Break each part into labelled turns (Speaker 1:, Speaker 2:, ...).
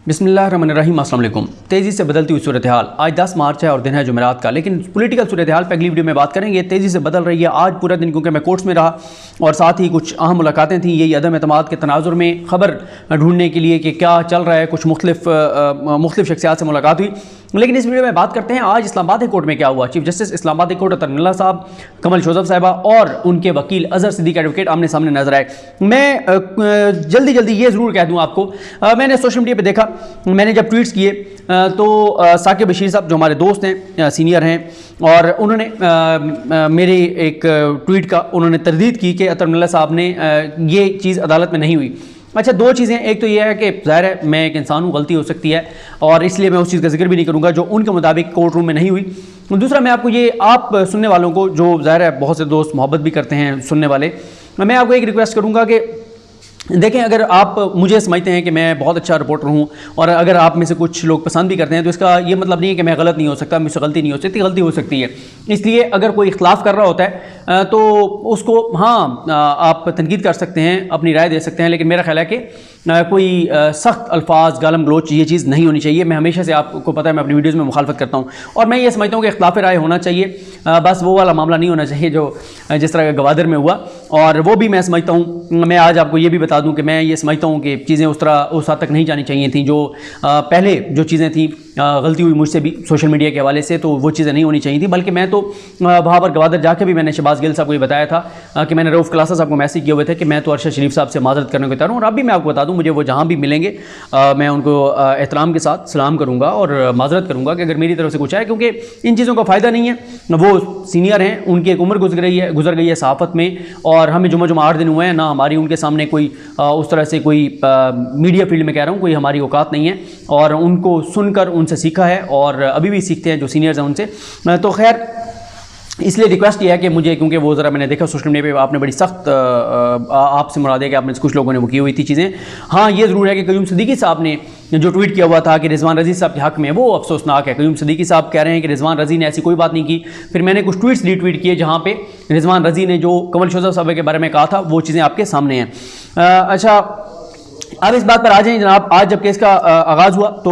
Speaker 1: बिस्मिल्लाहिर्रहमानिर्रहीम। अस्सलाम वालेकुम। तेज़ी से बदलती हुई सूरत हाल। आज 10 मार्च है और दिन है जुमेरात का, लेकिन पॉलिटिकल सूरत हाल पर अगली वीडियो में बात करेंगे। तेज़ी से बदल रही है आज पूरा दिन, क्योंकि मैं कोर्ट्स में रहा और साथ ही कुछ अहम मुलाकातें थी। यही अदम एतमाद के तनाजुर में ख़बर ढूंढने के लिए कि क्या चल रहा है, कुछ मुख्तलिफ शख्सियात से मुलाकात हुई। लेकिन इस वीडियो में बात करते हैं आज इस्लामाबाद हाई कोर्ट में क्या हुआ। Chief justice Islamabad high court Athar Minallah साहब, कमल शोजब साहिबा और उनके वकील अजहर सिद्दीकी एडवोकेट आमने सामने नजर आए। मैं जल्दी ये ज़रूर कह दूँ आपको, मैंने सोशल मीडिया पर देखा, मैंने जब ट्वीट्स किए तो साकिब बशीर साहब जो हमारे दोस्त हैं, सीनियर हैं, और उन्होंने मेरे एक ट्वीट का उन्होंने तरदीद की कि अतर मिल्ला साहब ने ये चीज़ अदालत में नहीं हुई। अच्छा, दो चीज़ें, एक तो यह है कि ज़ाहिर है मैं एक इंसान हूँ, गलती हो सकती है और इसलिए मैं उस चीज़ का जिक्र भी नहीं करूँगा जो उनके मुताबिक कोर्ट रूम में नहीं हुई। दूसरा, मैं आपको ये, आप सुनने वालों को, जो ज़ाहिर है बहुत से दोस्त मोहब्बत भी करते हैं सुनने वाले, मैं आपको एक रिक्वेस्ट करूँगा कि देखें, अगर आप मुझे समझते हैं कि मैं बहुत अच्छा रिपोर्टर हूं और अगर आप में से कुछ लोग पसंद भी करते हैं, तो इसका ये मतलब नहीं है कि मैं गलत नहीं हो सकता, मुझसे गलती नहीं हो सकती, गलती हो सकती है। इसलिए अगर कोई इख्तलाफ कर रहा होता है तो उसको आप तनकीद कर सकते हैं, अपनी राय दे सकते हैं, लेकिन मेरा ख्याल है कि कोई सख्त अल्फाज, गालम गलोच, ये चीज़ नहीं होनी चाहिए। मैं हमेशा से, आपको पता है, मैं अपनी वीडियोज़ में मुखालफत करता हूँ और मैं ये समझता हूँ कि इख्तलाफ राय होना चाहिए, बस वो वाला मामला नहीं होना चाहिए जो जिस तरह गवादर में हुआ। और वो भी मैं समझता हूँ, मैं आज आपको ये भी बता दूं कि मैं ये समझता हूं कि चीज़ें उस हद तक नहीं जानी चाहिए थी जो पहले जो चीज़ें थी, गलती हुई मुझसे भी सोशल मीडिया के हवाले से, तो वो चीज़ें नहीं होनी चाहिए थी। बल्कि मैं तो वहाँ पर गवादर जाके भी मैंने शहबाज गिल साहब को ये बताया था कि मैंने रऊफ़ क्लासा साहब को मैसेज किए हुए थे कि मैं तो अरशद शरीफ साहब से माजरत करने को तैयार हूँ। और अब भी मैं आपको बता दूँ, मुझे वो जहाँ भी मिलेंगे मैं उनको एहतराम के साथ सलाम करूँगा और माजरत करूँगा कि अगर मेरी तरफ से कुछ आए, क्योंकि इन चीज़ों का फ़ायदा नहीं है। वो सीनियर हैं, उनकी एक उम्र गुजर गई है सहाफ़त में, और हमें जुम्मा 8 दिन हुए हैं ना, हमारी उनके सामने कोई उस तरह से कोई मीडिया फील्ड में कह रहा हूँ, कोई हमारी औकात नहीं है, और उनको सुनकर उनसे सीखा है और अभी भी सीखते हैं जो सीनियर्स हैं उनसे। तो खैर, इसलिए रिक्वेस्ट किया है कि मुझे, क्योंकि वो ज़रा मैंने देखा सोशल मीडिया पे आपने बड़ी सख्त आपसे मुराद है कि आप में से कुछ लोगों ने वो की हुई थी चीज़ें। हाँ, ये ज़रूर है कि कयूम सिद्दीकी साहब ने जो ट्वीट किया हुआ था कि रिजवान रज़ी साहब के हक़ में, वो अफसोसनाक है। कयूम सिद्दीकी साहब कह रहे हैं कि रिजवान रज़ी ने ऐसी कोई बात नहीं की। फिर मैंने कुछ ट्वीट्स रीट्वीट किए जहाँ पे रिजवान रज़ी ने जो कमल शोजब साहब के बारे में कहा था, वो चीज़ें आपके सामने हैं। अच्छा, अब इस बात पर आ जाएं जनाब। आज जब केस का आगाज़ हुआ तो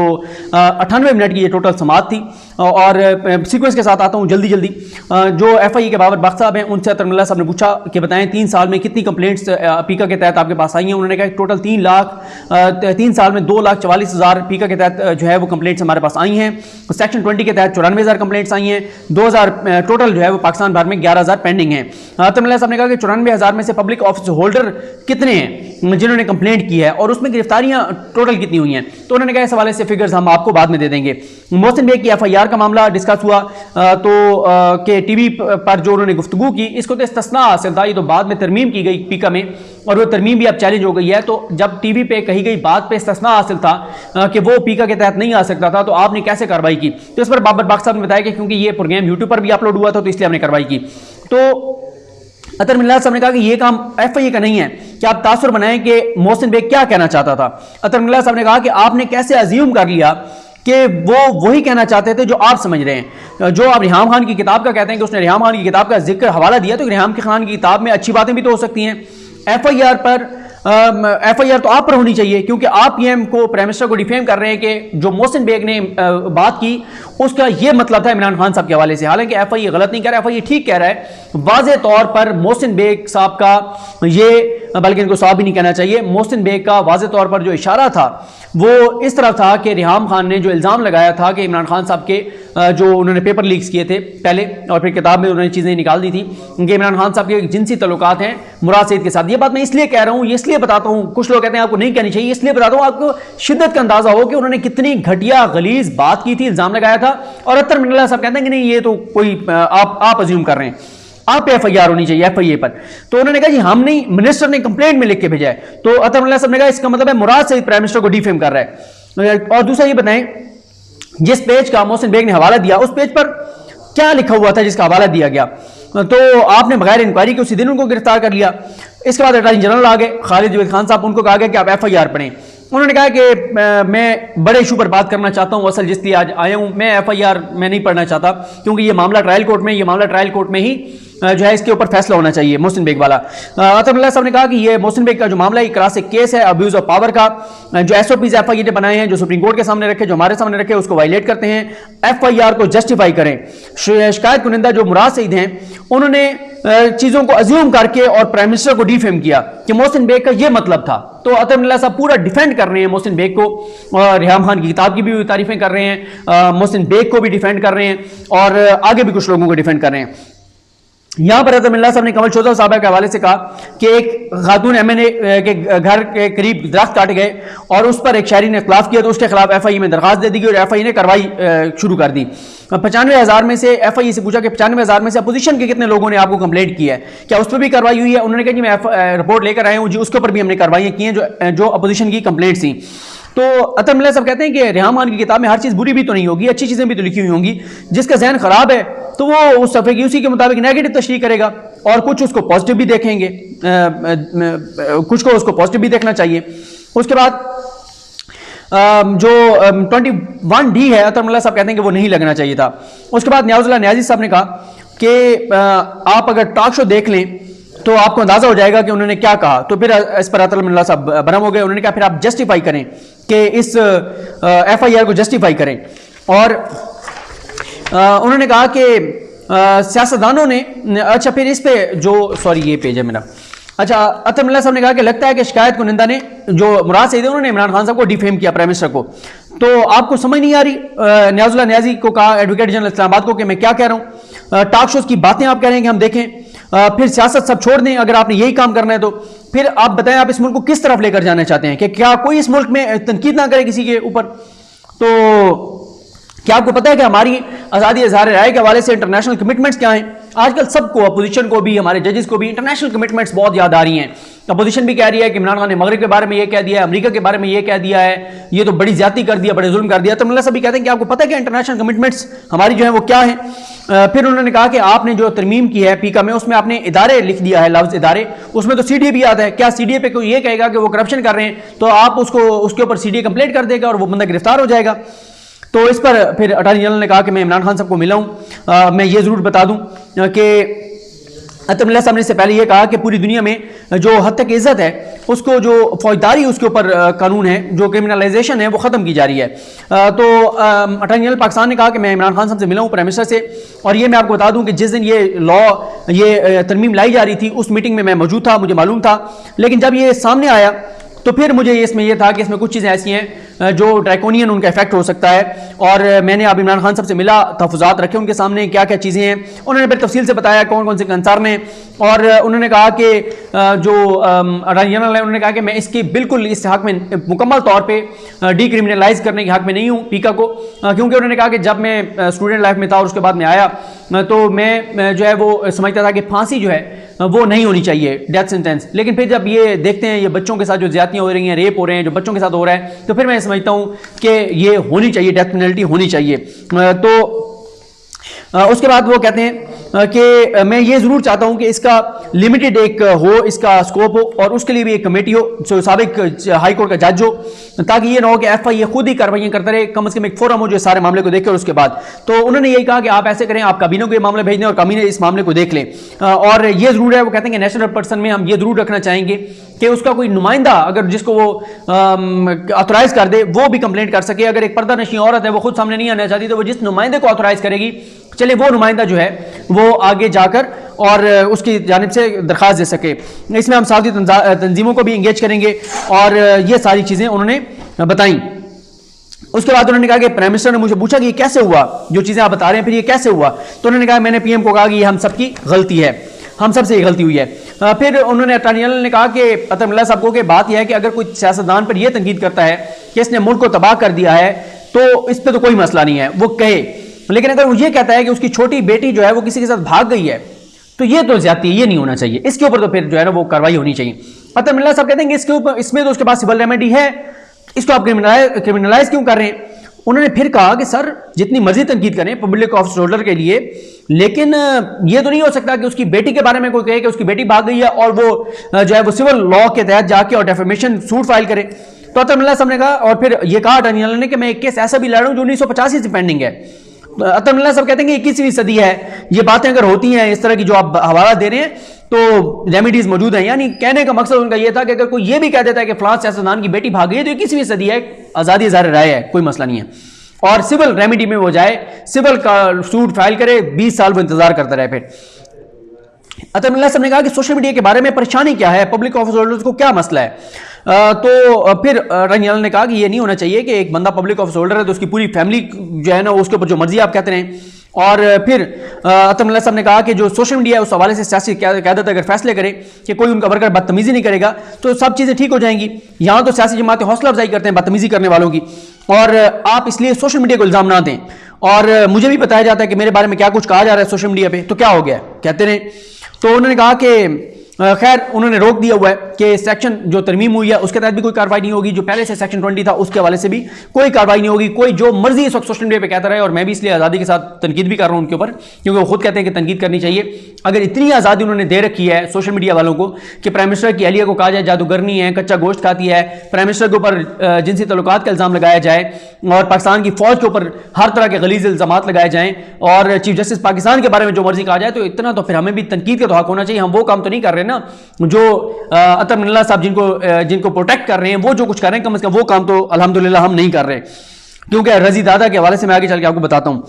Speaker 1: 98 मिनट की ये टोटल समाअत थी, और सीक्वेंस के साथ आता हूँ जल्दी। जो FIA के बाबर बख्श साहब हैं, उनसे अतर मिल्ला साहब ने पूछा कि बताएं 3 साल में कितनी कंप्लेंट्स पीका के तहत आपके पास आई हैं। उन्होंने कहा कि टोटल 3 साल में 2,44,000 पीका के तहत जो है वो कंप्लेंट्स हमारे पास आई हैं। सेक्शन 20 के तहत 94,000 कंप्लेंट्स आई हैं। 2,000 टोटल जो है वो पाकिस्तान भर में 11,000 पेंडिंग हैं। अतर मिल्ला साहब ने कहा कि 94,000 में से पब्लिक ऑफिस होल्डर कितने हैं जिन्होंने कंप्लेंट की है और उसमें गिरफ्तारियां टोटल कितनी हुई हैं। तो उन्होंने कहा इस हवाले से फिगर्स हम आपको बाद में दे देंगे। मोहसिन बेग की FIR का मामला डिस्कस हुआ तो के टीवी पर जो उन्होंने गुफ्तगू की, इसको तो इस्तिस्ना हासिल था, ये तो बाद में तरमीम की गई पीका में, और वो तरमीम भी अब चैलेंज हो गई है। तो जब टीवी पे कही गई बात पे इस्तिस्ना हासिल था कि वो पीका के तहत नहीं आ सकता था, तो आपने कैसे कार्रवाई की? तो इस पर बाबर बख्श साहब ने बताया कि क्योंकि ये प्रोग्राम यूट्यूब पर भी अपलोड हुआ था, तो इसलिए हमने कार्रवाई की। तो अतर मिल्ला साहब ने कहा कि ये काम FIA का नहीं है कि आप तासुर बनाएं कि मोहसिन बेग क्या कहना चाहता था। अतर मिल्ला साहब ने कहा कि आपने कैसे अज्यूम कर लिया कि वो वही कहना चाहते थे जो आप समझ रहे हैं। जो आप रिहाम खान की किताब का कहते हैं कि उसने रिहाम खान की किताब का जिक्र हवाला दिया, तो रिहाम खान की किताब में अच्छी बातें भी तो हो सकती हैं। FIR तो आप पर होनी चाहिए, क्योंकि आप PM को, प्राइम मिनिस्टर को डिफेम कर रहे हैं कि जो मोहसिन बेग ने बात की उसका ये मतलब था इमरान खान साहब के हवाले से। हालांकि FIA गलत नहीं कह रहा, FIA ठीक कह रहा है। वाज़े तौर पर मोहसिन बेग साहब का ये, बल्कि इनको साहब भी नहीं कहना चाहिए, मोहसिन बेग का वाज़े तौर पर जो इशारा था वो इस तरह था कि रिहाम खान ने जो इल्ज़ाम लगाया था कि इमरान खान साहब के जो उन्होंने पेपर लीक्स किए थे पहले, और फिर किताब में उन्होंने चीज़ें निकाल दी थी कि इमरान खान साहब के जिनसी तल्लुकात हैं मुराद सईद के साथ। ये बात मैं इसलिए कह रहा हूँ, ये इसलिए बताता हूँ, कुछ लोग कहते हैं आपको नहीं कहनी चाहिए, इसलिए बताता हूँ आपको शिद्दत का अंदाजा हो कि उन्होंने कितनी घटिया गलीज बात की थी, इल्ज़ाम लगाया था। और अतर मिल्ला साहब कहते हैं कि नहीं, ये तो कोई आप अज्यूम कर रहे हैं, आप पे FIR होनी चाहिए FIA पर। तो उन्होंने कहा जी हम नहीं, मिनिस्टर ने कंप्लेंट में लिख के भेजा है। तो अतर मिल्ला साहब ने कहा इसका मतलब है मुराद सईद प्राइम मिनिस्टर को डिफेम कर रहा है। और दूसरा ये बताएं, जिस पेज का मोहसिन बेग ने हवाला दिया, उस पेज पर क्या लिखा हुआ था जिसका हवाला दिया गया? तो आपने बगैर इंक्वायरी के उसी दिन उनको गिरफ्तार कर लिया। इसके बाद अटॉर्नी जनरल आ गए खालिद जवेद खान साहब, उनको कहा गया कि आप FIR पढ़ें। उन्होंने कहा कि मैं बड़े इशू पर बात करना चाहता हूं, असल जिसलिए आज आया हूं, मैं FIR मैं नहीं पढ़ना चाहता, क्योंकि ये मामला ट्रायल कोर्ट में ही जो है इसके ऊपर फैसला होना चाहिए मोहसिन बेग वाला। अतर मिल्ला साहब ने कहा कि ये मोहसिन बेग का जो मामला है क्लासिक केस है अब्यूज ऑफ पावर का। जो एसओपीज एफआईआर ने बनाए हैं, जो सुप्रीम कोर्ट के सामने रखे, जो हमारे सामने रखे, उसको वायलेट करते हैं। एफआईआर को जस्टिफाई करें। शिकायत कुनिंदा जो मुराद सईद हैं उन्होंने चीजों को अज्यूम करके और प्राइम मिनिस्टर को डिफेम किया कि मोहसिन बेग का यह मतलब था। तो अतर मिल्ला साहब पूरा डिफेंड कर रहे हैं मोहसिन बेग को, और रिहाम खान की किताब की भी तारीफें कर रहे हैं, मोहसिन बेग को भी डिफेंड कर रहे हैं और आगे भी कुछ लोगों को डिफेंड कर रहे हैं। यहां पर अतर मिल्ला साहब ने कमल शोजा साहब के हवाले से कहा कि एक खातून एमएनए के घर के करीब दरख्त काटे गए और उस पर एक शहरी ने खिलाफ किया, तो उसके खिलाफ एफआईए में दरखास्त दे दी गई और एफआईए ने कार्रवाई शुरू कर दी। 95,000 में से एफआईए से पूछा कि 95,000 में से अपोजिशन के कितने लोगों ने आपको कंप्लेंट की है, क्या उस पर भी कार्रवाई हुई है? उन्होंने कहा जी मैं रिपोर्ट लेकर आया हूं जी, उसके ऊपर भी हमने कार्रवाई की हैं जो अपोजिशन की कंप्लेंट थी। तो अतर मिल्ला साहब कहते हैं कि रिहाम खान की किताब में हर चीज बुरी भी तो नहीं होगी, अच्छी चीजें भी तो लिखी हुई होंगी। जिसका जहन खराब है तो वो उस सफ़े की उसी के मुताबिक नेगेटिव तशरीह करेगा और कुछ उसको पॉजिटिव भी देखेंगे, कुछ को उसको पॉजिटिव भी देखना चाहिए। उसके बाद जो 21D है अतर मिल्ला साहब कहते हैं कि वो नहीं लगना चाहिए था। उसके बाद न्याजुल्लाह न्याजी साहब ने कहा कि आप अगर टॉक शो देख लें तो आपको अंदाजा हो जाएगा कि उन्होंने क्या कहा। तो फिर इस पर अतर मिल्ला साहब बरहम हो गए। उन्होंने कहा फिर आप जस्टिफाई करें कि इस एफआईआर को जस्टिफाई करें। और उन्होंने कहा कि सियासतदानों ने, अच्छा फिर इस पे जो सॉरी ये पेज है मेरा, अच्छा अतर मिल्ला साहब ने कहा कि लगता है कि शिकायत कुनिंदा ने जो मुराद सईद है उन्होंने इमरान खान साहब को डिफेम किया, प्राइम मिनिस्टर को। तो आपको समझ नहीं आ रही? न्याजुल्लाह न्याजी को कहा, एडवोकेट जनरल इस्लामाबाद को, कि मैं क्या कह रहा हूँ, टॉक शोज की बातें आप कह रहे हैं कि हम देखें, फिर सियासत सब छोड़ दें अगर आपने यही काम करना है। तो फिर आप बताएं आप इस मुल्क को किस तरफ लेकर जाना चाहते हैं, कि क्या कोई इस मुल्क में तनकीद ना करे किसी के ऊपर? तो क्या आपको पता है कि हमारी आज़ादी इज़हार राय के हवाले से इंटरनेशनल कमिटमेंट्स क्या हैं? आजकल सबको, अपोजिशन को भी, हमारे जजेस को भी इंटरनेशनल कमिटमेंट्स बहुत याद आ रही हैं। अपोजिशन भी कह रही है कि इमरान खान ने मगरिब के बारे में ये कह दिया है, अमेरिका के बारे में ये कह दिया है, ये तो बड़ी ज्यादती कर दिया, बड़े जुल्म कर दिया। तो मिल्ला साहब भी कहते हैं कि आपको पता है कि इंटरनेशनल कमिटमेंट्स हमारी जो है वो क्या है? फिर उन्होंने कहा कि आपने जो तरमीम की है पीका में, उसमें आपने इदारे लिख दिया है, लफ्ज इदारे, उसमें तो सीडीए भी आता है। क्या सीडीए पे कोई ये कहेगा कि वो करप्शन कर रहे हैं तो आप उसको उसके ऊपर सीडीए कंप्लेंट कर देगा और वो बंदा गिरफ्तार हो जाएगा? तो इस पर फिर अटॉर्नी जनरल ने कहा कि मैं इमरान खान साहब को मिला हूं, मैं ये जरूर बता दूं कि अतर मिल्ला साहब ने इससे पहले ये कहा कि पूरी दुनिया में जो हद तक इज्जत है उसको, जो फौजदारी उसके ऊपर कानून है, जो क्रिमिनलाइजेशन है वो ख़त्म की जा रही है। तो अटॉर्नी जनरल पाकिस्तान ने कहा कि मैं इमरान खान साहब से मिला हूँ, प्राइम मिनिस्टर से, और ये मैं आपको बता दूं कि जिस दिन ये लॉ, ये तरमीम लाई जा रही थी उस मीटिंग में मैं मौजूद था, मुझे मालूम था। लेकिन जब ये सामने आया तो फिर मुझे इसमें यह था कि इसमें कुछ चीज़ें ऐसी हैं जो ड्रैकोनियन उनका इफेक्ट हो सकता है। और मैंने अब इमरान खान साहब से मिला, तहफ़्फ़ुज़ात रखे उनके सामने, क्या क्या चीज़ें हैं, उन्होंने फिर तफसील से बताया कौन कौन से कंसर्न हैं। और उन्होंने कहा कि जो अटॉर्नी जनरल है उन्होंने कहा कि मैं इसकी बिल्कुल इस हक़ में मुकम्मल तौर पर डीक्रिमिनलाइज करने के हक़ में नहीं हूँ पीका को, क्योंकि उन्होंने कहा कि जब मैं स्टूडेंट लाइफ में था और उसके बाद में आया तो मैं जो है वो समझता था कि फांसी जो है वो नहीं होनी चाहिए, डेथ सेंटेंस। लेकिन फिर जब ये देखते हैं ये बच्चों के साथ जो ज्यादतियां हो रही हैं, रेप हो रहे हैं जो बच्चों के साथ हो रहा है, तो फिर मैं समझता हूं कि ये होनी चाहिए, डेथ पेनल्टी होनी चाहिए। तो उसके बाद वो कहते हैं कि मैं ये जरूर चाहता हूं कि इसका लिमिटेड एक हो, इसका स्कोप हो, और उसके लिए भी एक कमेटी हो जो साबिक हाई कोर्ट का जज हो, ताकि ये ना हो कि एफआईए खुद ही कार्रवाइयां करता रहे, कम से कम एक फोरम हो जो सारे मामले को देखे। और उसके बाद तो उन्होंने यही कहा कि आप ऐसे करें, आप काबीना को ये मामले भेज दें और काबीना इस मामले को देख लें। और ये जरूर है, वो कहते हैं कि नेशनल पर्सन में हम ये जरूर रखना चाहेंगे कि उसका कोई नुमाइंदा अगर जिसको वो ऑथोराइज कर दे वो भी कंप्लेंट कर सके। अगर एक पर्दा नशी औरत है वो खुद सामने नहीं आना चाहती तो वो जिस नुमाइंदे को ऑथोराइज करेगी, चले वो नुमाइंदा जो है वो आगे जाकर और उसकी जानिब से दरखास्त दे सके। इसमें हम साथी तंजीमों को भी इंगेज करेंगे और ये सारी चीज़ें उन्होंने बताई। उसके बाद उन्होंने कहा कि प्राइम मिनिस्टर ने मुझे पूछा कि ये कैसे हुआ, जो चीज़ें आप बता रहे हैं फिर ये कैसे हुआ? तो उन्होंने कहा, मैंने पीएम को कहा कि ये हम सबकी गलती है, हम सबसे ये गलती हुई है। फिर उन्होंने अटॉर्नी जनरल ने कहा कि अतर मिल्ला साहब को कि बात यह है कि अगर कोई सियासतदान पर यह तनकीद करता है कि इसने मुल्क को तबाह कर दिया है तो इस पर तो कोई मसला नहीं है, वो कहे। लेकिन अगर वो ये कहता है कि उसकी छोटी बेटी जो है वो किसी के साथ भाग गई है तो ये तो ज्यादती है, ये नहीं होना चाहिए, इसके ऊपर तो फिर जो है ना वो कार्रवाई होनी चाहिए। अतर मिल्ला साहब कहते हैं कि इसके ऊपर, इसमें तो उसके पास सिविल रेमेडी है, इसको आप क्रिमिनलाइज क्यों कर रहे हैं? उन्होंने फिर कहा कि सर जितनी मर्जी तनकीद करें पब्लिक ऑफिस होल्डर के लिए, लेकिन ये तो नहीं हो सकता कि उसकी बेटी के बारे में कोई कहे कि उसकी बेटी भाग गई है और वो जो है वो सिविल लॉ के तहत जाके और डेफेमेशन सूट फाइल करे। तो अतर मिल्ला साहब ने कहा, और फिर ये कहा अटॉर्नी जनरल ने कि मैं एक केस ऐसा भी लड़ रहा हूं जो 1985 से पेंडिंग है, अतर मिल्ला साहब कहते हैं कि 21वीं सदी है, ये बातें अगर होती हैं इस तरह की जो आप हवाला दे रहे हैं तो रेमेडीज मौजूद हैं। यानी कहने का मकसद उनका यह था कि अगर कोई ये भी कह देता है कि फलां सियासतदान की बेटी भाग गई है तो 21वीं सदी है, आज़ादी ज़ाहिर राय है, कोई मसला नहीं है, और सिविल रेमेडी में वो जाए, सिविल का सूट फाइल करे, 20 साल वो इंतजार करता रहे। फिर अतर मिल्ला साहब ने कहा कि सोशल मीडिया के बारे में परेशानी क्या है, पब्लिक ऑफिस होल्डर्स को क्या मसला है। तो फिर रंजन ने कहा कि ये नहीं होना चाहिए कि एक बंदा पब्लिक ऑफिस होल्डर है तो उसकी पूरी फैमिली जो है ना उसके ऊपर जो मर्जी आप कहते रहें। और फिर अतर मिल्ला साहब ने कहा कि जो सोशल मीडिया है उस हवाले से सियासी क़यादत अगर फैसले करे कि कोई उनका वर्कर बदतमीजी नहीं करेगा तो सब चीज़ें ठीक हो जाएंगी। यहाँ तो सियासी जमातें हौसला अफजाई करते हैं बदतमीजी करने वालों की, और आप इसलिए सोशल मीडिया को इल्ज़ाम ना दें। और मुझे भी बताया जाता है कि मेरे बारे में क्या कुछ कहा जा रहा है सोशल मीडिया पर, तो क्या हो गया कहते रहे। तो उन्होंने कहा कि खैर उन्होंने रोक दिया हुआ है कि सेक्शन जो तरमीम हुई है उसके तहत भी कोई कार्रवाई नहीं होगी, जो पहले से सेक्शन 20 था उसके हवाले से भी कोई कार्रवाई नहीं होगी। कोई जो मर्जी इस वक्त सोशल मीडिया पे कहता रहे, और मैं भी इसलिए आज़ादी के साथ तनकीद भी कर रहा हूं उनके ऊपर, क्योंकि वो खुद कहते हैं कि तनकीद करनी चाहिए। अगर इतनी आज़ादी उन्होंने दे रखी है सोशल मीडिया वालों को कि प्राइम मिनिस्टर की अहलिया को कहा जाए जादूगरनी है, कच्चा गोश्त खाती है, प्राइम मिनिस्टर के ऊपर जिनसी तल्लुकात का इल्ज़ाम लगाया जाए, और पाकिस्तान की फौज के ऊपर हर तरह के गलीज़ इल्ज़ाम लगाए जाएँ, और चीफ जस्टिस पाकिस्तान के बारे में जो मर्जी कहा जाए, तो इतना तो फिर हमें भी तनकीद का तो हक होना चाहिए। हम वो काम तो नहीं कर रहे ना जो अतर मिल्ला साहब जिनको प्रोटेक्ट कर रहे हैं, वो जो कुछ कर रहे हैं कम से कम वो काम तो अल्हम्दुलिल्लाह हम नहीं कर रहे। क्योंकि रजी दादा के हवाले से मैं आगे चल के आपको बताता हूं।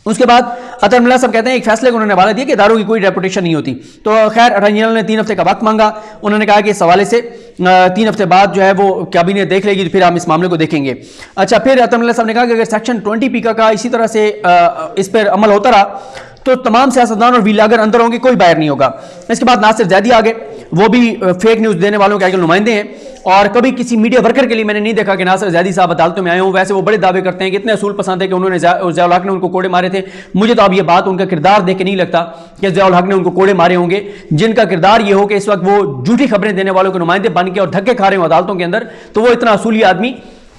Speaker 1: उसके बाद अतर मिल्ला साहब कहते हैं एक फैसले को उन्होंने हवाला दिया कि इदारों की कोई रेपुटेशन नहीं होती। तो खैर अटॉर्नी जनरल ने 3 हफ्ते का वक्त मांगा। उन्होंने कहा कि इस हवाले से 3 हफ्ते बाद जो है वो कैबिनेट देख लेगी, तो फिर हम इस मामले को देखेंगे। अच्छा, फिर अतर मिल्ला साहब ने कहा कि अगर सेक्शन 20 का इसी तरह से इस पर अमल होता रहा तो तमाम सियासतदान और वीलागर अंदर होंगे, कोई बाहर नहीं होगा। इसके बाद नासिर जैदी आ गए, वो भी फेक न्यूज़ देने वालों के आगे नुमाइंदे हैं, और कभी किसी मीडिया वर्कर के लिए मैंने नहीं देखा कि नासिर जैदी साहब अदालतों में आए हों। वैसे वो बड़े दावे करते हैं कि इतने असूल पसंद है कि उन्होंने ज़ियाउल हक ने उनको कोड़े मारे थे। मुझे तो अब ये बात उनका किरदार देख के नहीं लगता कि ज़ियाउल हक ने उनको कोड़े मारे होंगे। जिनका किरदार ये हो कि इस वक्त वो झूठी खबरें देने वालों के नुमाइंदे बन के और धक्के खा रहे हो अदालतों के अंदर, तो वो इतना असूली आदमी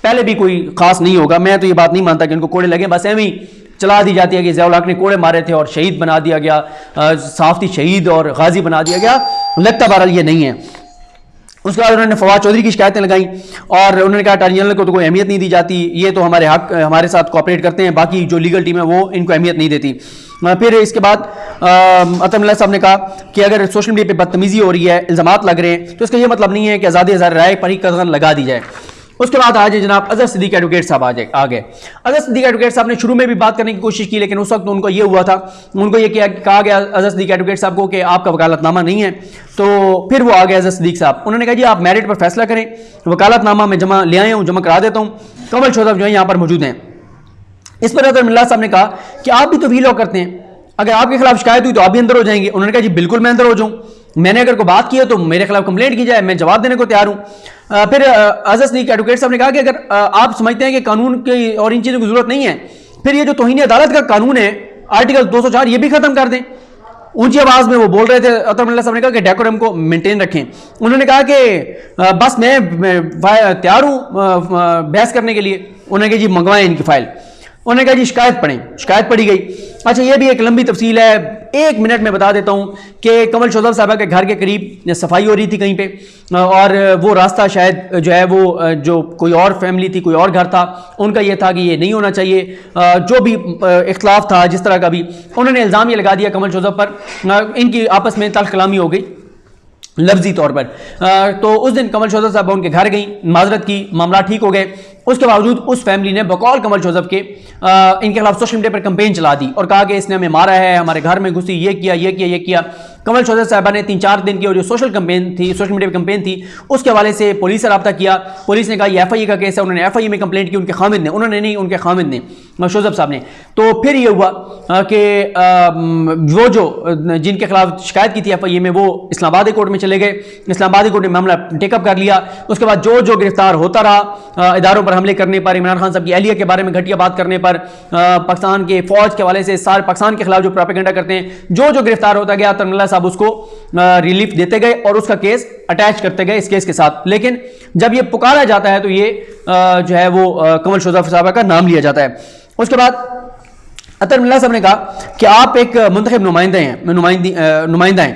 Speaker 1: पहले भी कोई खास नहीं होगा। मैं तो ये बात नहीं मानता कि उनको कोड़े लगे, बस एवं ही चला दी जाती है कि ज़ियाउल हक ने कोड़े मारे थे और शहीद बना दिया गया, साफ्ती शहीद और गाजी बना दिया गया। लगता बहरहाल ये नहीं है। उसके बाद उन्होंने फवाद चौधरी की शिकायतें लगाई और उन्होंने कहा अटॉर्नी जनरल को तो कोई अहमियत नहीं दी जाती, ये तो हमारे हक हमारे साथ कोऑपरेट करते हैं, बाकी जो लीगल टीम है वो इनको अहमियत नहीं देती। फिर इसके बाद अतर मिल्ला साहब ने कहा कि अगर सोशल मीडिया पे बदतमीजी हो रही है, इल्ज़ामात लग रहे हैं, तो इसका ये मतलब नहीं है कि आज़ादी ज़ाहिर राय पर ही कदम लगा दी जाए। उसके बाद आज जनाब अजहर सिद्दीक एडवोकेट साहब आ गए। अजहर सिद्दीक एडवोकेट साहब ने शुरू में भी बात करने की कोशिश की, लेकिन उस वक्त उनको ये हुआ था, उनको ये कहा गया अजहर सिद्दीक एडवोकेट साहब को कि आपका वकालतनामा नहीं है। तो फिर वो आ गए अजहर सिद्दीक साहब, उन्होंने कहा जी आप मेरिट पर फैसला करें, वकालतनामा मैं जमा ले आए हूँ, जमा करा देता हूँ। कमल शोजब जो है यहाँ पर मौजूद हैं। इस पर अतर मिल्ला साहब ने कहा कि आप भी तो वी लॉ करते हैं, अगर आपके खिलाफ शिकायत हुई तो आप भी अंदर हो जाएंगे। उन्होंने कहा जी बिल्कुल मैं अंदर हो जाऊँ, मैंने अगर कोई बात की है तो मेरे खिलाफ कंप्लेंट की जाए, मैं जवाब देने को तैयार हूँ। फिर अजहर सिद्दीक एडवोकेट साहब ने कहा कि अगर आप समझते हैं कि कानून की और इन चीज़ों की जरूरत नहीं है, फिर ये जो तौहीन अदालत का कानून है आर्टिकल 204 ये भी खत्म कर दें। ऊंची आवाज में वो बोल रहे थे। अतर मिल्ला साहब ने कहा कि डेकोरम को मेंटेन रखें। उन्होंने कहा कि बस मैं तैयार हूँ बहस करने के लिए। उन्होंने कहा जी मंगवाएं इनकी फाइल। उन्होंने कहा जी शिकायत पढ़ें, शिकायत पढ़ी गई। अच्छा, ये भी एक लंबी तफसील है, 1 मिनट में बता देता हूँ कि कमल शोजब साहबा के घर के करीब सफाई हो रही थी कहीं पे, और वो रास्ता शायद जो है वो जो कोई और फैमिली थी, कोई और घर था, उनका ये था कि ये नहीं होना चाहिए। जो भी इख्तलाफ था जिस तरह का भी, उन्होंने इल्ज़ाम ये लगा दिया कमल शोजब पर, इनकी आपस में तल्ख कलामी हो गई लफ्जी तौर पर। तो उस दिन कमल शोजब साहब उनके घर गई, माजरत की, मामला ठीक हो गए। उसके बावजूद उस फैमिली ने बकौल कमल शोजब के इनके खिलाफ सोशल मीडिया पर कैंपेन चला दी और कहा कि इसने हमें मारा है, हमारे घर में घुसी, ये किया ये किया ये किया। कमल शोजब साहबा ने 3-4 दिन की और जो सोशल मीडिया पर कैंपेन थी उसके हवाले से पुलिस से रब्ता किया। पुलिस ने कहा ये FIA का केस है। उन्होंने FIA में कंप्लेंट की, उनके खामिद ने, उन्होंने नहीं, उनके खामिद ने, शोजब साहब ने। तो फिर ये हुआ कि वो जो जिनके खिलाफ शिकायत की थी FIA में, वो इस्लामाबाद कोर्ट में चले गए। इस्लामाबाद कोर्ट ने मामला टेकअप कर लिया। उसके बाद जो गिरफ्तार होता रहा इदारों पर हमले करने पर, इमरान खान साहब की अहलिया के बारे में घटिया बात करने पर, पाकिस्तान के फौज के हवाले से सारे पाकिस्तान के खिलाफ जो प्रोपेगेंडा करते हैं, जो गिरफ्तार होता गया अतर मिल्ला साहब उसको रिलीफ देते गए और उसका केस अटैच करते गए इस केस के साथ। लेकिन जब ये पुकारा जाता है तो ये जो है वो कमल शोजब साहब का नाम लिया जाता है। उसके बाद अतर मिल्ला साहब ने कहा कि आप एक मुंतखब नुमाइंदा हैं।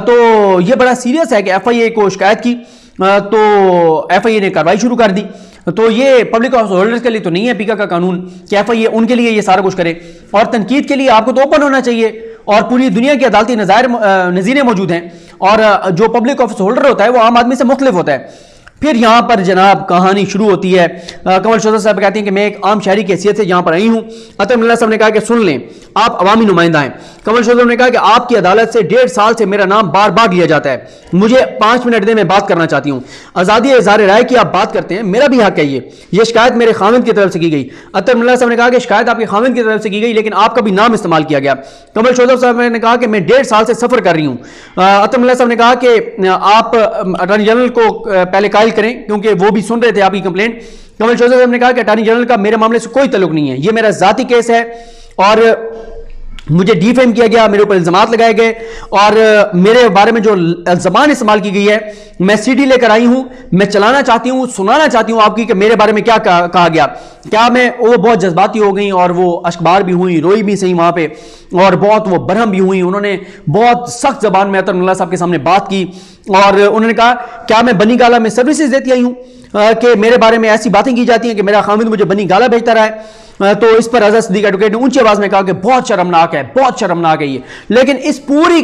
Speaker 1: तो ये बड़ा सीरियस है कि FIA को शिकायत की तो FIA ने कार्रवाई शुरू कर दी। तो ये पब्लिक ऑफिस होल्डर्स के लिए तो नहीं है पीका का कानून कि FIA उनके लिए ये सारा कुछ करे, और तनकीद के लिए आपको तो ओपन होना चाहिए, और पूरी दुनिया की अदालती नज़ीरें मौजूद हैं, और जो पब्लिक ऑफिस होल्डर होता है वो आम आदमी से मुख्तलिफ होता है। फिर यहां पर जनाब कहानी शुरू होती है। कमल शोजर साहब कहते हैं कि मैं एक आम शहरी की हैसियत से यहां पर आई हूं। अतर मिल्ला साहब ने कहा कि सुन लें, आप अवामी नुमाइंदा हैं। कमल शोजर ने कहा कि आपकी अदालत से 1.5 साल से मेरा नाम बार बार लिया जाता है, मुझे 5 मिनट दें, मैं बात करना चाहती हूं। आज़ादी इज़हार राय की आप बात करते हैं, मेरा भी हक है। ये शिकायत मेरे खाविंद की तरफ से की गई। अतर मिल्ला साहब ने कहा कि शिकायत आपके खाविंद की तरफ से की गई, लेकिन आपका भी नाम इस्तेमाल किया गया। कमल शोजर साहब ने कहा कि मैं 1.5 साल से सफर कर रही हूं। अतर मिल्ला साहब ने कहा कि आप अटॉर्नी जनरल को पहले कायल करें, क्योंकि वो भी सुन रहे थे आपकी कंप्लेंट। कमल शोजर साहब ने कहा कि अटॉर्नी जनरल का मेरे मामले से कोई ताल्लुक नहीं है, ये मेरा जाती केस है और मुझे डिफेम किया गया, मेरे ऊपर इल्जामात लगाए गए, और मेरे बारे में जो ज़बान इस्तेमाल की गई है, मैं CD लेकर आई हूं, मैं चलाना चाहती हूं, सुनाना चाहती हूं आपकी कि मेरे बारे में क्या कहा गया। क्या मैं वो बहुत जज्बाती हो गई और वो अश्कबार भी हुई, रोई भी सही वहां पे, और बहुत वो बरहम भी हुई। उन्होंने बहुत सख्त जबान में अतर मिल्ला साहब के सामने बात की, और उन्होंने कहा क्या मैं बनी गाला में सर्विसेज देती आई हूं कि मेरे बारे में ऐसी बातें की जाती हैं कि मेरा खामिद मुझे बनी गाला भेजता रहा है। तो इस पर अज़हर सिद्दीक एडवोकेट ने ऊंची आवाज में कहा कि बहुत शर्मनाक है, बहुत शर्मनाक है ये। लेकिन इस पूरी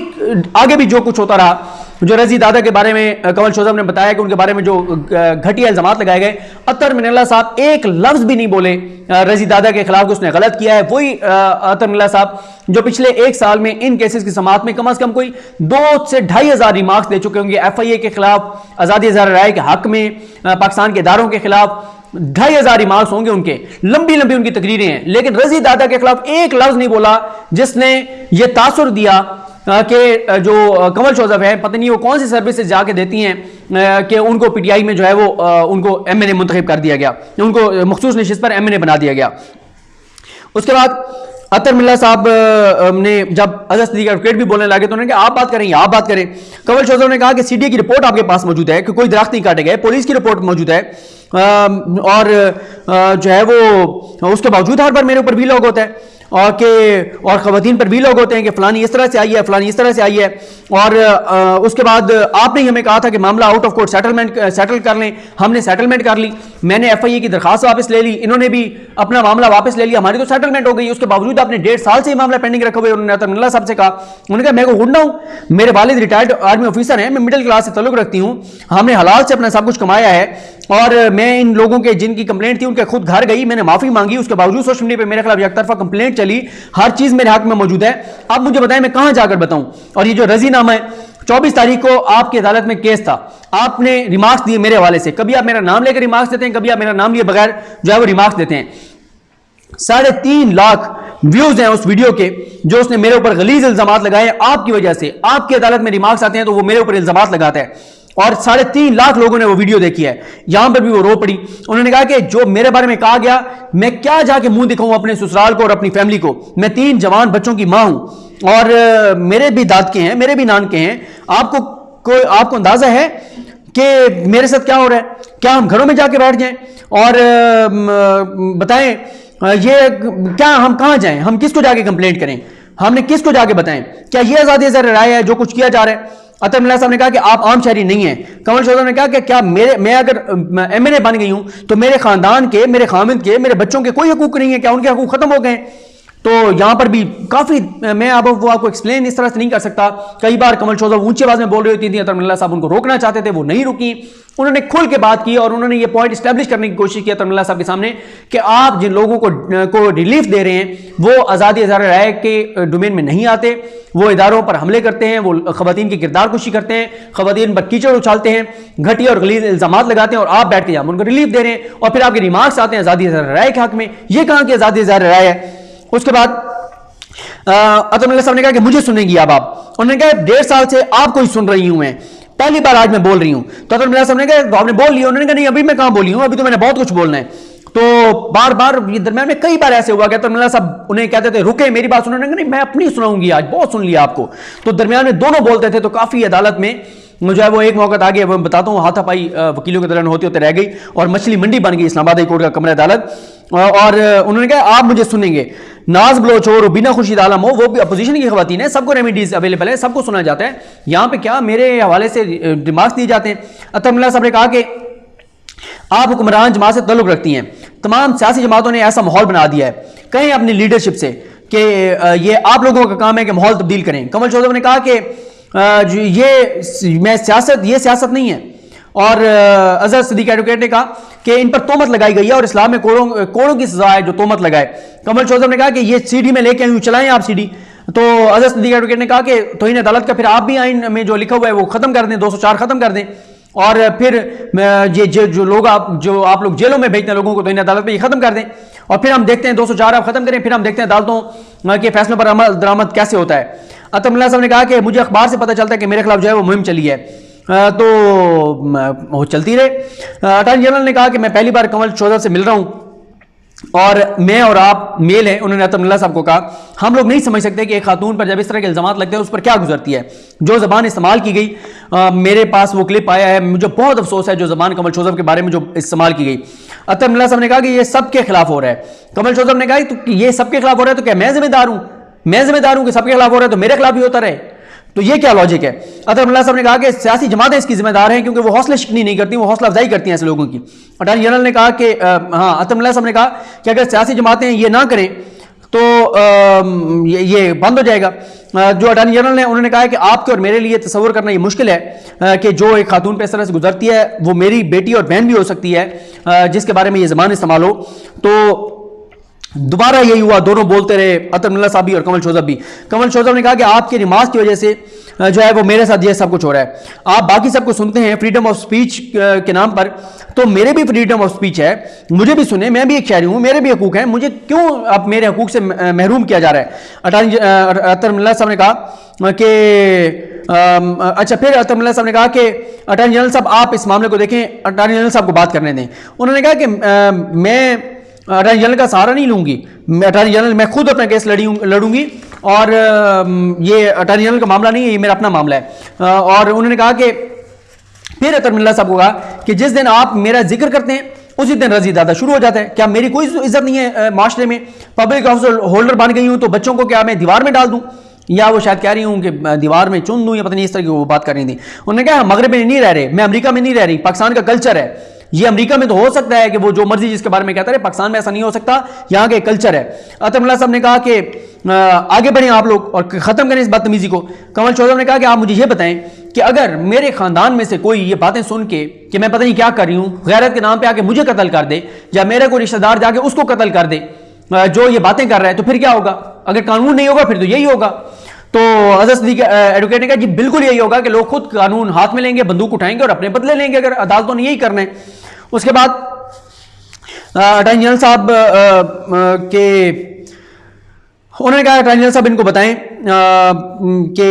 Speaker 1: आगे भी जो कुछ होता रहा, जो रजी दादा के बारे में कमल शोजर ने बताया कि उनके बारे में जो घटिया इल्जामात लगाए गए, अतर मिल्ला साहब एक लफ्ज भी नहीं बोले रजी दादा के खिलाफ कि उसने गलत किया है। वही अतर मिल्ला साहब जो पिछले 1 साल में इन केसेस की समाअत में कम से कम कोई 2 से 2,500 रिमार्क्स दे चुके होंगे, FIA के खिलाफ, आज़ादी इज़हार राय के हक में, पाकिस्तान के इदारों के खिलाफ 2,500 रिमार्क्स होंगे उनके, लंबी लंबी उनकी तकरीरें हैं। लेकिन रजी दादा के खिलाफ एक लफ्ज नहीं बोला जिसने ये तासुर दिया कि जो कमल शोजर है, पता नहीं वो कौन सी सर्विसेज जाके देती हैं कि उनको PTI में जो है वो उनको MNA मुंतखब कर दिया गया, उनको मखसूस नशिस्त पर MNA बना दिया गया। उसके बाद अतर मिल्ला साहब ने जब अज़हर सिद्दीक एडवोकेट भी बोलने लगे तो उन्होंने कहा आप बात करें, आप बात करें। कमल शोजर ने कहा कि CDA की रिपोर्ट आपके पास मौजूद है कि कोई दरख्त नहीं काटे गए, पुलिस की रिपोर्ट मौजूद है, और जो है वो उसके बावजूद हर बार मेरे ऊपर भी लोग होता है और खवातीन पर भी लोग होते हैं कि फलानी इस तरह से आई है, फलानी इस तरह से आई है। और उसके बाद आपने हमें कहा था कि मामला आउट ऑफ कोर्ट सेटल कर लें, हमने सेटलमेंट कर ली, मैंने FIA की दरखास्त वापस ले ली, इन्होंने भी अपना मामला वापस ले लिया, हमारी तो सेटलमेंट हो गई। उसके बावजूद आपने 1.5 साल से मामला पेंडिंग रखा हुआ है। उन्होंने अतर मिल्ला साहब से कहा, उन्होंने कहा मैं को गुंडा हूं, मेरे वालिद रिटायर्ड आर्मी ऑफिसर हैं, मैं मिडिल क्लास से ताल्लुक रखती हूं, हमने हलाल से अपना सब कुछ कमाया है, और मैं इन लोगों के जिनकी कंप्लेंट थी उनके खुद घर गई, मैंने माफी मांगी, उसके बावजूद सोशल मीडिया पे मेरे खिलाफ एक तरफा कंप्लेंट चली, हर चीज मेरे हक में मौजूद है। अब मुझे बताएं मैं कहां जाकर बताऊं। और ये जो रजीनामा है, 24 तारीख को आपकी अदालत में केस था, आपने रिमार्क्स दिए मेरे हवाले से, कभी आप मेरा नाम लेकर रिमार्क्स देते हैं, कभी आप मेरा नाम लिए बगैर जो है वो रिमार्क्स देते हैं। 3.5 लाख व्यूज हैं उस वीडियो के जो उसने मेरे ऊपर गलीज इल्जामात लगाए आपकी वजह से। आपकी अदालत में रिमार्क्स आते हैं तो वो मेरे ऊपर इल्जामात लगाता है, और 3.5 लाख लोगों ने वो वीडियो देखी है। यहां पर भी वो रो पड़ी। उन्होंने कहा कि जो मेरे बारे में कहा गया, मैं क्या जाके मुंह दिखाऊं अपने ससुराल को और अपनी फैमिली को। मैं 3 जवान बच्चों की मां हूं और मेरे भी दादके हैं, मेरे भी नानके हैं। आपको अंदाजा है कि मेरे साथ क्या हो रहा है? क्या हम घरों में जाके बैठ जाएं और बताएं ये क्या, हम कहां जाएं, हम किसको जाके कंप्लेंट करें, हमने किसको जाके बताएं? क्या ये आजादी इज़हार राय है जो कुछ किया जा रहा है? अतर मिल्ला साहब ने कहा कि आप आम शहरी नहीं हैं। कमल शोजर ने कहा कि क्या मैं अगर MNA बन गई हूं तो मेरे खानदान के, मेरे खामिद के, मेरे बच्चों के कोई हकूक नहीं है? क्या उनके हकूक खत्म हो गए? तो यहां पर भी काफी, मैं अब वो आपको एक्सप्लेन इस तरह से नहीं कर सकता। कई बार कमल शोजर ऊंची आवाज में बोल रही होती थी, अतर मिल्ला साहब उनको रोकना चाहते थे, वो नहीं रुकी, उन्होंने खुल के बात की और उन्होंने ये पॉइंट स्टैब्लिश करने की कोशिश की अतर मिल्ला साहब के सामने कि आप जिन लोगों को रिलीफ दे रहे हैं वो आज़ादी इज़हार राय के डोमेन में नहीं आते, वो इदारों पर हमले करते हैं, वो खवातीन की किरदार कुशी करते हैं, खवातीन पर कीचड़ उछालते हैं, घटिया और गलीज इल्जामात लगाते हैं, और आप बैठ के हम उनको रिलीफ दे रहे हैं और फिर आपके रिमार्क्स आते हैं आज़ादी इज़हार राय के हक में। ये कहां की आज़ादी इज़हार राय है? उसके बाद अतर मिल्ला साहब ने कहा कि मुझे सुनेंगी अब आप। उन्होंने कहा 1.5 साल से आपको ही सुन रही हूं मैं, पहली बार आज मैं बोल रही हूं। तो अतर मिल्ला साहब ने कहा आपने बोल लिया? उन्होंने कहा नहीं, अभी मैं कहां बोली हूं, अभी तो मैंने बहुत कुछ बोलना है। तो बार बार ये दरम्यान में कई बार ऐसे हुआ कि अतर मिल्ला साहब उन्हें कहते थे रुके मेरी बात सुनो, नहीं मैं अपनी सुनाऊंगी, आज बहुत सुन लिया आपको। तो दरम्यान में दोनों बोलते थे, तो काफी अदालत में मुझे वो एक मौका आ गया, वो बताता हूँ, हाथापाई वकीलों के दौरान होते होते रह गई और मछली मंडी बन गई इस्लामाबाद हाई कोर्ट का कमरा अदालत। और उन्होंने कहा आप मुझे सुनेंगे, नाज बलोच हो, रुबीना खुर्शीद आलम हो, वो भी अपोजिशन की खवातीन है, सबको रेमेडीज अवेलेबल है, सबको सुना जाता है। यहाँ पे क्या मेरे हवाले से रिमार्क्स दिए जाते हैं। अतर मुल्ला साहब ने कहा कि आप हुक्मरान जमात से ताल्लुक रखती हैं, तमाम सियासी जमातों ने ऐसा माहौल बना दिया है, कहें अपनी लीडरशिप से कि ये आप लोगों का काम है कि माहौल तब्दील करें। कमल चौधरी ने कहा कि ये सियासत नहीं है। और अजहर सिद्दीक एडवोकेट ने कहा कि इन पर तोहमत लगाई गई है और इस्लाम में कोड़ों की सजा है जो तोहमत लगाए। कमल चौधरी ने कहा कि ये सीडी में लेके आई हूं, चलाएं आप सीडी। तो अजहर सिद्दीक एडवोकेट ने कहा कि तौहीन अदालत का फिर आप भी आइन में जो लिखा हुआ है वो खत्म कर दें, 204 खत्म कर दें, और फिर ये जो आप लोग जेलों में भेजते हैं लोगों को, तौहीन अदालत में ये खत्म कर दें, और फिर हम देखते हैं 204 आप खत्म करें, फिर हम देखते हैं अदालतों के फैसलों पर अमल दरामद कैसे होता है। अतर मुल्ला साहब ने कहा कि मुझे अखबार से पता चलता है कि मेरे खिलाफ जो है वो मुहिम चली है, तो वो चलती रहे। अटॉर्नी जनरल ने कहा कि मैं पहली बार कमल चौधरी से मिल रहा हूं और मैं और आप मेल है। उन्होंने अतर मुल्ला साहब को कहा हम लोग नहीं समझ सकते कि एक खातून पर जब इस तरह के इल्जामात लगते हैं उस पर क्या गुजरती है। जो जबान इस्तेमाल की गई, मेरे पास वो क्लिप आया है, मुझे बहुत अफसोस है जो जबान कमल चौधरी के बारे में जो इस्तेमाल की गई। अतर मुल्ला साहब ने कहा कि ये सबके खिलाफ हो रहा है। कमल चौधरी ने कहा तो ये सबके खिलाफ हो रहा है तो क्या मैं जिम्मेदार हूं? मैं जिम्मेदार हूं कि सबके खिलाफ हो रहा है तो मेरे खिलाफ भी होता रहे? तो ये क्या लॉजिक है? अतर मुल्ला साहब ने कहा कि सियासी जमातें इसकी जिम्मेदार हैं क्योंकि वो हौसला शिकनी नहीं करती, वो हौसला अफजाई करती हैं ऐसे लोगों की। अटॉर्नी जनरल ने कहा कि अतर मुल्ला साहब ने कहा कि अगर सियासी जमातें ये ना करें तो ये बंद हो जाएगा। जो अटॉर्नी जनरल ने उन्होंने कहा कि आपके और मेरे लिए तस्वुर करना ये मुश्किल है कि जो एक खातून पे इस तरह से गुजरती है वो मेरी बेटी और बहन भी हो सकती है जिसके बारे में ये ज़बान इस्तेमाल हो। तो दोबारा यही हुआ, दोनों बोलते रहे, अतर मुल्ला साहब भी और कमल चौधरी भी। कमल चौधरी ने कहा कि आपके रिमार्क्स की वजह से जो है वो मेरे साथ ये सब कुछ हो रहा है। आप बाकी सबको सुनते हैं फ्रीडम ऑफ स्पीच के नाम पर, तो मेरे भी फ्रीडम ऑफ स्पीच है, मुझे भी सुने, मैं भी एक शहरी हूं, मेरे भी हकूक हैं, मुझे क्यों अब मेरे हकूक से महरूम किया जा रहा है? अतर मुल्ला साहब ने कहा कि अच्छा, फिर अतर मुल्ला साहब ने कहा कि अटॉर्नी जनरल साहब आप इस मामले को देखें, अटॉर्नी जनरल साहब को बात करने दें। उन्होंने कहा कि मैं अटॉर्नी जनरल का सहारा नहीं लूंगी, अटॉर्नी जनरल मैं खुद अपना केस लड़ूंगी और ये अटॉर्नी जनरल का मामला नहीं है, ये मेरा अपना मामला है। और उन्होंने कहा कि फिर अतर मुल्ला साहब को कहा कि जिस दिन आप मेरा जिक्र करते हैं उसी दिन रजी दादा शुरू हो जाता है। क्या मेरी कोई इज्जत नहीं है माशरे में? पब्लिक ऑफिस होल्डर बन गई हूं तो बच्चों को क्या मैं दीवार में डाल दूं, या वो शायद कह रही हूं कि दीवार में चुन दूं, या पता नहीं इस तरह की वो बात कर रही थी। उन्होंने कहा मगरब में नहीं रह रहे, मैं अमेरिका में नहीं रह रही, पाकिस्तान का कल्चर है ये। अमेरिका में तो हो सकता है कि वो जो मर्जी जिसके बारे में कहता रहे, पाकिस्तान में ऐसा नहीं हो सकता, यहाँ के कल्चर है। अतर मुल्ला साहब ने कहा कि आगे बढ़ें आप लोग और खत्म करें इस बदतमीजी को। कमल चौधरी ने कहा कि आप मुझे ये बताएं कि अगर मेरे खानदान में से कोई ये बातें सुन के कि मैं पता नहीं क्या कर रही हूं, गैरत के नाम पे आके मुझे कत्ल कर दे, या मेरा कोई रिश्तेदार जाके उसको कत्ल कर दे जो ये बातें कर रहा है, तो फिर क्या होगा? अगर कानून नहीं होगा फिर तो यही होगा। तो अजहर सिद्दीक एडवोकेट ने कहा जी बिल्कुल यही होगा कि लोग खुद कानून हाथ में लेंगे, बंदूक उठाएंगे और अपने बदले लेंगे अगर अदालतों ने यही करना है। उसके बाद अटॉर्नी जनरल साहब के उन्होंने कहा अटॉर्नी जनरल साहब इनको बताएं कि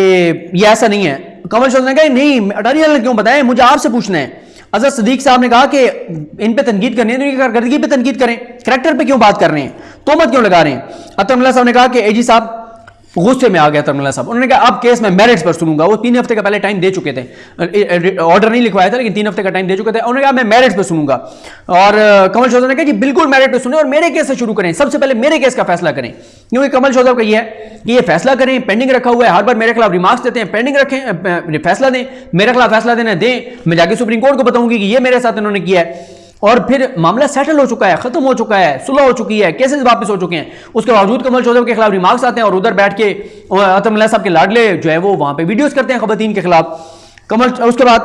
Speaker 1: ये ऐसा नहीं है। कमल चौधरी ने कहा नहीं, अटॉर्नी जनरल ने क्यों बताएं, मुझे आपसे पूछना है। अजहर सिद्दीक साहब ने कहा कि इन पे तनकीद करनी है तो इनकी कारकर्दगी पे तनकीद करें, करैक्टर पे क्यों बात कर रहे हैं, तोहमत क्यों लगा रहे हैं। अतर मुल्ला साहब ने कहा कि एजी साहब गुस्से में आ गया अतर मुल्ला साहब। उन्होंने कहा अब केस में मेरिट्स पर सुनूंगा। वो 3 हफ्ते का पहले टाइम दे चुके थे, ऑर्डर नहीं लिखवाया था लेकिन 3 हफ्ते का टाइम दे चुके थे। उन्होंने कहा मैं मेरिट्स पर सुनूंगा। और कमल चौधरी ने कहा जी बिल्कुल मेरिट पर सुने और मेरे केस से शुरू करें, सबसे पहले मेरे केस का फैसला करें, क्योंकि कमल चौधरी का ये है कि ये फैसला करें, पेंडिंग रखा हुआ है, हर बार मेरे खिलाफ रिमार्क्स देते हैं, पेंडिंग रखें, फैसला दें, मेरे खिलाफ फैसला देना दें, मैं जाके सुप्रीम कोर्ट को बताऊंगी कि ये मेरे साथ इन्होंने किया है। और फिर मामला सेटल हो चुका है, खत्म हो चुका है, सुलह हो चुकी है, केसेस वापस हो चुके हैं। उसके बावजूद कमल चौधरी के खिलाफ रिमार्क्स आते हैं और उधर बैठ के अतर मुल्ला साहब के लाडले जो है वो वहां पे वीडियोस करते हैं खवातीन के खिलाफ। कमल उसके बाद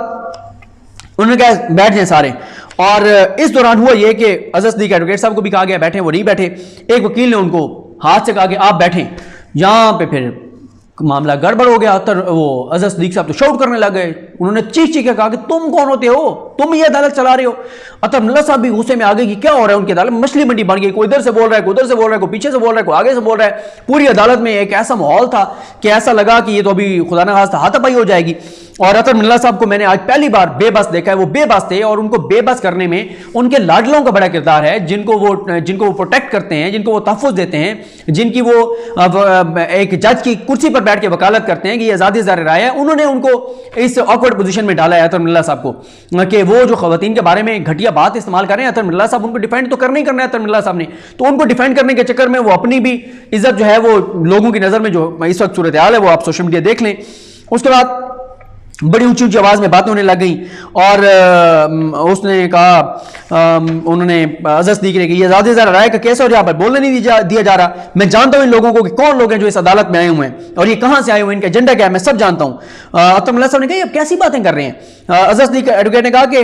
Speaker 1: उन्होंने कहा बैठ जाए सारे। और इस दौरान हुआ यह कि अजहर सिद्दीक एडवोकेट साहब को भी कहा गया बैठे, वो नहीं बैठे। एक वकील ने उनको हाथ से कहा कि आप बैठें। यहां पे फिर मामला गड़बड़ हो गया। वो अजहर सिद्दीक साहब तो शाउट करने लग गए, उन्होंने चीख चीख के कहा कि तुम कौन होते हो, तुम ये अदालत चला रहे हो। अतर मुल्ला साहब भी गुस्से में आ गए कि क्या हो रहा है उनकी अदालत, मछली मंडी बन गई, कोई इधर से बोल रहा है, कोई उधर से बोल रहा है, कोई पीछे से बोल रहा है, कोई आगे से बोल रहा है। पूरी अदालत में एक ऐसा माहौल था कि ऐसा लगा कि ये तो अभी खुदा न खास्ता हाथापाई हो जाएगी। और अतर मिल्ला साहब को मैंने आज पहली बार बेबस देखा है। वो बेबस थे और उनको बेबस करने में उनके लाडलों का बड़ा किरदार है, जिनको वो प्रोटेक्ट करते हैं, जिनको वो तहफ़्फ़ुज़ देते हैं, जिनकी वो एक जज की कुर्सी पर बैठ के वकालत करते हैं कि आज़ादी ज़ाहिर राय है। उन्होंने उनको इस ऑकवर्ड पोजीशन में डाला है अतर मिल्ला साहब को कि वो जो खवातीन के बारे में घटिया बात इस्तेमाल कर रहे हैं। अतर मिल्ला साहब उनको डिफेंड तो करना ही करना है अतर मिल्ला साहब ने, तो उनको डिफेंड करने के चक्कर में वो अपनी भी इज्जत जो है वो लोगों की नज़र में जो इस वक्त सूरत हाल है वो आप सोशल मीडिया देख लें। उसके बाद बड़ी ऊंची ऊंची आवाज में बातें होने लग गई और उसने कहा, उन्होंने अज़हर सिद्दीकी ने कि ये आज़ादी ज़ाहिर राय का केस और यहाँ पर बोलने नहीं दिया जा रहा। मैं जानता हूँ इन लोगों को कि कौन लोग हैं जो इस अदालत में आए हुए हैं और ये कहाँ से आए हुए हैं, इनका एजेंडा क्या है, मैं सब जानता हूँ। अतर मिल्ला साहब ने कहा, अब कैसी बातें कर रहे हैं। अज़हर सिद्दीकी एडवोकेट ने कहा कि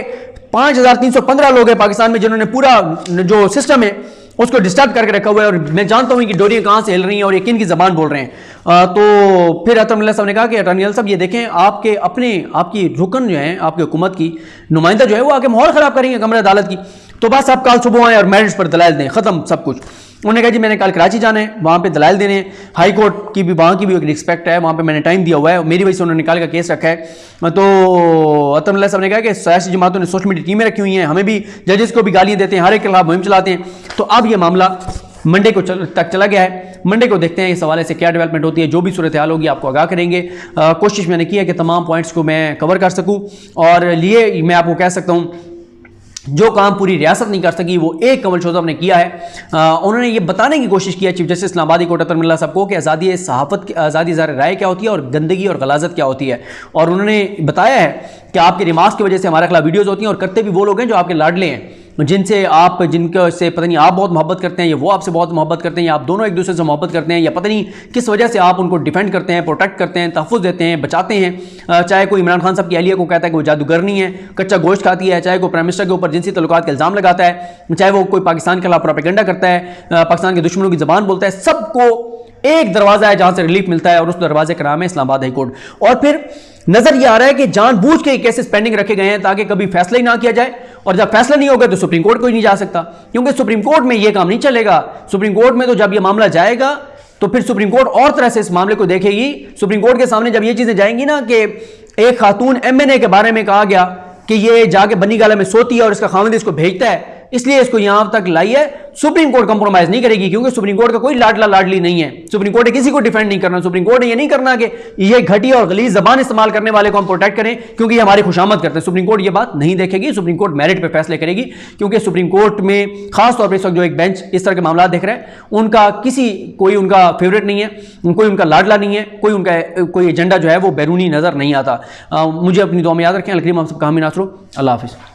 Speaker 1: 5315 लोग हैं पाकिस्तान में जिन्होंने पूरा जो सिस्टम है उसको डिस्टर्ब करके रखा हुआ है और मैं जानता हूं कि डोरियां कहां से हिल रही हैं और ये किन की जबान बोल रहे हैं। तो फिर अतर मिल्ला साहब ने कहा कि अटॉर्नी जनरल साहब ये देखें, आपकी रुकन जो है, आपकी हुकूमत की नुमाइंदा जो है वो आके माहौल खराब करेंगे कमरे अदालत की, तो बस आप कल सुबह आए और मैरिज पर दलाइल दें, खत्म सब कुछ। उन्होंने कहा जी मैंने कल कराची जाना है, वहाँ पे दलाइल देने, हाई कोर्ट की भी वहाँ की भी एक रिस्पेक्ट है, वहाँ पे मैंने टाइम दिया हुआ है, मेरी वजह से उन्होंने निकाल का केस रखा है। तो अतर मिल्ला साहब ने कहा कि सियासी जमातों ने सोशल मीडिया टीमें रखी हुई हैं, हमें भी जजेस को भी गालियाँ देते हैं, हर एक के खिलाफ मुहिम चलाते हैं। तो अब ये मामला मंडे को तक चला गया है। मंडे को देखते हैं इस हवाले से क्या डेवलपमेंट होती है, जो भी सूरत हाल होगी आपको आगाह करेंगे। कोशिश मैंने की है कि तमाम पॉइंट्स को मैं कवर कर सकूँ और लिए मैं आपको कह सकता हूँ जो काम पूरी रियासत नहीं कर सकी वो एक कमल शोज़ब ने किया है। उन्होंने ये बताने की कोशिश की है chief justice इस्लामाबादी court Athar Minallah साहब को कि आज़ादी सहाफ़त की, आज़ादी ज़ाहिर राय क्या होती है और गंदगी और गलाजत क्या होती है। और उन्होंने बताया है कि आपके रिमार्क्स की वजह से हमारे खिलाफ वीडियोज़ होती हैं और करते भी वो लोग हैं जो आपके लाडले हैं, जिनके से पता नहीं आप बहुत मोहब्बत करते हैं या वो आपसे बहुत मोहब्बत करते हैं या आप दोनों एक दूसरे से मोहब्बत करते हैं या पता नहीं किस वजह से आप उनको डिफेंड करते हैं, प्रोटेक्ट करते हैं, तहफ़्फ़ुज़ देते हैं, बचाते हैं। चाहे कोई इमरान खान साहब की अहलिया को कहता है कि वो जादूगरनी है, कच्चा गोश्त खाती है, चाहे कोई प्राइम मिनिस्टर के ऊपर जिनसी तल्लुकात के इल्ज़ाम लगाता है, चाहे वो कोई पाकिस्तान के खिलाफ प्रोपेगेंडा करता है, पाकिस्तान के दुश्मनों की ज़बान बोलता है, सबको एक दरवाज़ा है जहाँ से रिलीफ मिलता है और उस दरवाजे का नाम है इस्लामाबाद हाई कोर्ट। और फिर नजर ये आ रहा है कि जानबूझ के केसेस पेंडिंग रखे गए हैं ताकि कभी फैसला ही ना किया जाए, और जब फैसला नहीं होगा तो सुप्रीम कोर्ट कोई नहीं जा सकता, क्योंकि सुप्रीम कोर्ट में ये काम नहीं चलेगा। सुप्रीम कोर्ट में तो जब ये मामला जाएगा तो फिर सुप्रीम कोर्ट और तरह से इस मामले को देखेगी। सुप्रीम कोर्ट के सामने जब ये चीजें जाएंगी ना कि एक खातून MNA के बारे में कहा गया कि ये जाके बन्नी गाला में सोती है और इसका खाविंद इसको भेजता है, इसलिए इसको यहां तक लाई है। सुप्रीम कोर्ट कंप्रोमाइज नहीं करेगी, क्योंकि सुप्रीम कोर्ट का कोई लाडला लाडली नहीं है। सुप्रीम कोर्ट ने किसी को डिफेंड नहीं करना। सुप्रीम कोर्ट ने ये नहीं करना कि ये घटिया और गलीज जबान इस्तेमाल करने वाले को हम प्रोटेक्ट करें क्योंकि ये हमारी खुशामद करते हैं। सुप्रीम कोर्ट ये बात नहीं देखेगी। सुप्रीम कोर्ट मेरिट पे फैसले करेगी, क्योंकि सुप्रीम कोर्ट में खासतौर पर इस वक्त जो एक बेंच इस तरह के मामला देख रहे हैं, उनका कोई उनका फेवरेट नहीं है, कोई उनका लाडला नहीं है, कोई एजेंडा जो है वो बैरूनी नजर नहीं आता। मुझे अपनी दुआ में याद रखें। अलकरीम हम सब कहामी नासरो। अल्लाह हाफिज़।